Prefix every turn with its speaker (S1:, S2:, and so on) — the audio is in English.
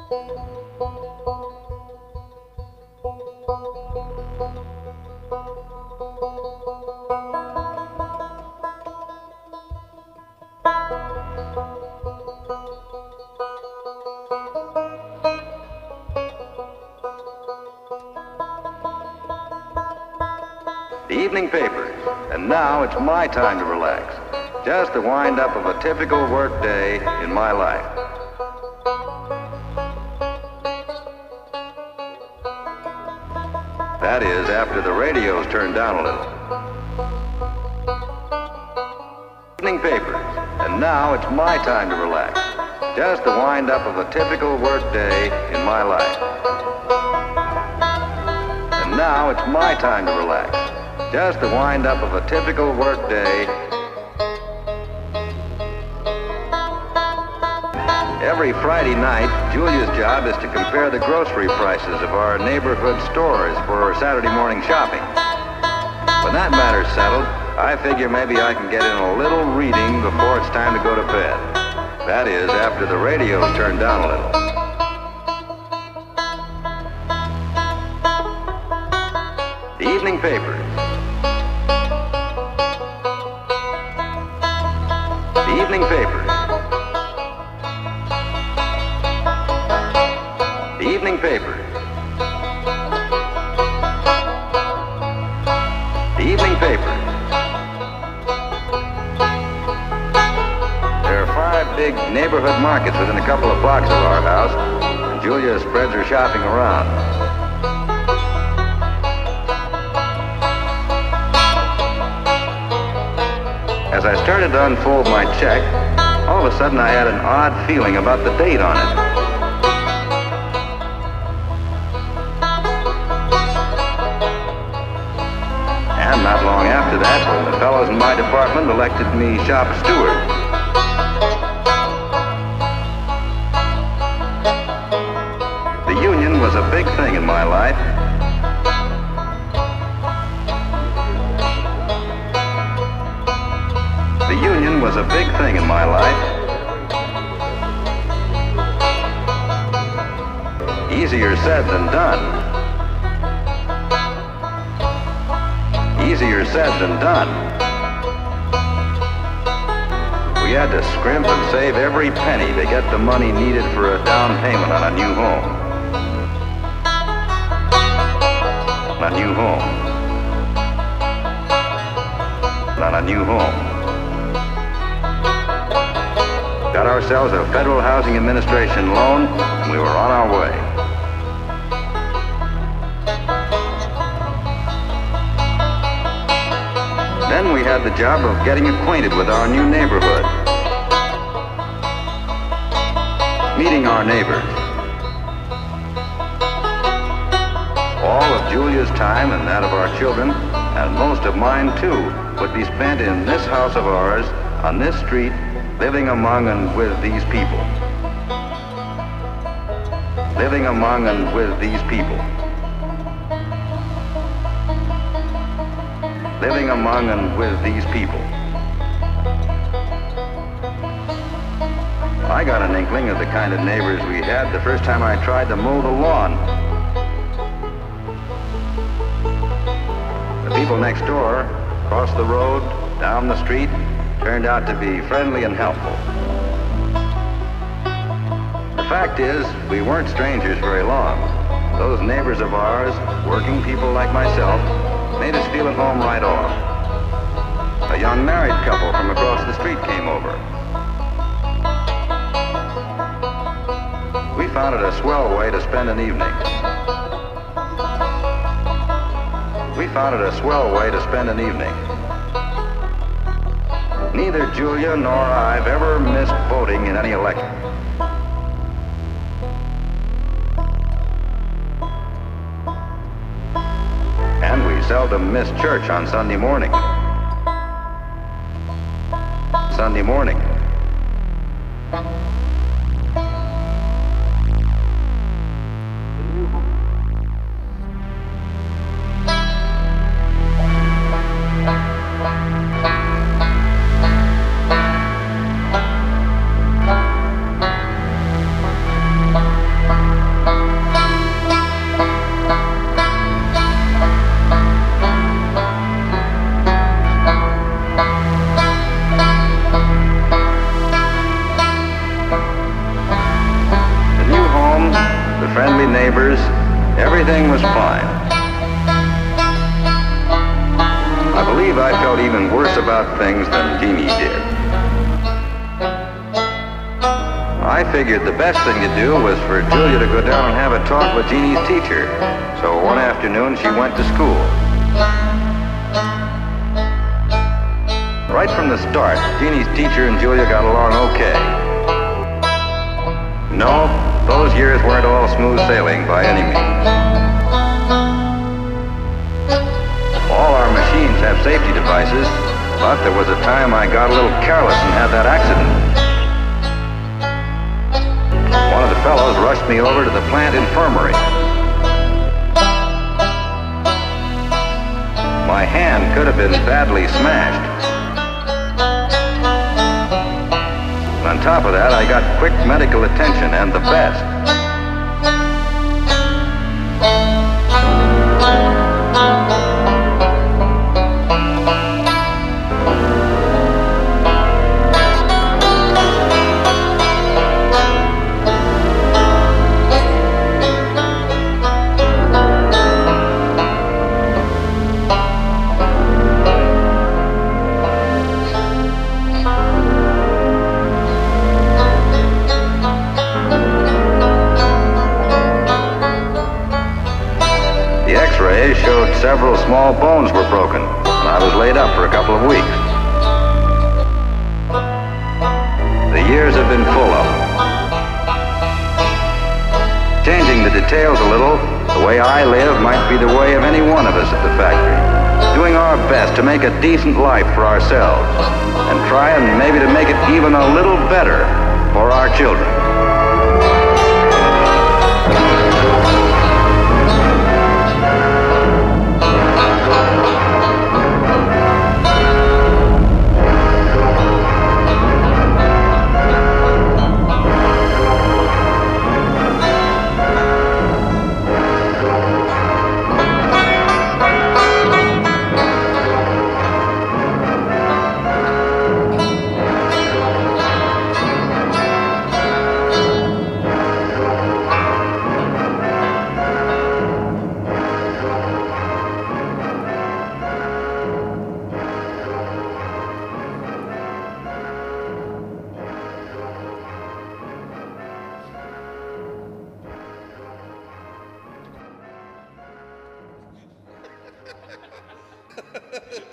S1: The evening papers, and now it's my time to relax. Just the wind-up of a typical work day in my life. That is, after the radio's turned down a little. Evening papers, and now it's my time to relax. Just the wind-up of a typical work day in my life. And now it's my time to relax. Just the wind-up of a typical work day. Every Friday night, Julia's job is to compare the grocery prices of our neighborhood stores for Saturday morning shopping. When that matter's settled, I figure maybe I can get in a little reading before it's time to go to bed. That is, after the radio's turned down a little. The evening papers. The evening papers. The evening papers. The evening papers. There are 5 big neighborhood markets within a couple of blocks of our house, and Julia spreads her shopping around. As I started to unfold my check, all of a sudden I had an odd feeling about the date on it. And not long after that, the fellows in my department elected me shop steward. The union was a big thing in my life. The union was a big thing in my life. Easier said than done. Easier said than done. We had to scrimp and save every penny to get the money needed for a down payment on a new home. On a new home. On a new home. Got ourselves a Federal Housing Administration loan, and we were on our way. Then we had the job of getting acquainted with our new neighborhood. Meeting our neighbors. All of Julia's time and that of our children, and most of mine too, would be spent in this house of ours, on this street, living among and with these people. Living among and with these people. Living among and with these people. I got an inkling of the kind of neighbors we had the first time I tried to mow the lawn. The people next door, across the road, down the street, turned out to be friendly and helpful. The fact is, we weren't strangers very long. Those neighbors of ours, working people like myself, made us feel at home right off. A young married couple from across the street came over. We found it a swell way to spend an evening. We found it a swell way to spend an evening. Neither Julia nor I've ever missed voting in any election. And we seldom miss church on Sunday morning. Sunday morning. believe I felt even worse about things than Jeannie did. I figured the best thing to do was for Julia to go down and have a talk with Jeannie's teacher. So one afternoon she went to school. Right from the start, Jeannie's teacher and Julia got along okay. No, those years weren't all smooth sailing by any means. All our machines have safety devices, but there was a time I got a little careless and had that accident. One of the fellows rushed me over to the plant infirmary. My hand could have been badly smashed. On top of that, I got quick medical attention and the best. Showed several small bones were broken, and I was laid up for a couple of weeks. The years have been full of them. Changing the details a little, the way I live might be the way of any one of us at the factory. Doing our best to make a decent life for ourselves, and trying maybe to make it even a little better for our children.
S2: Ha ha ha!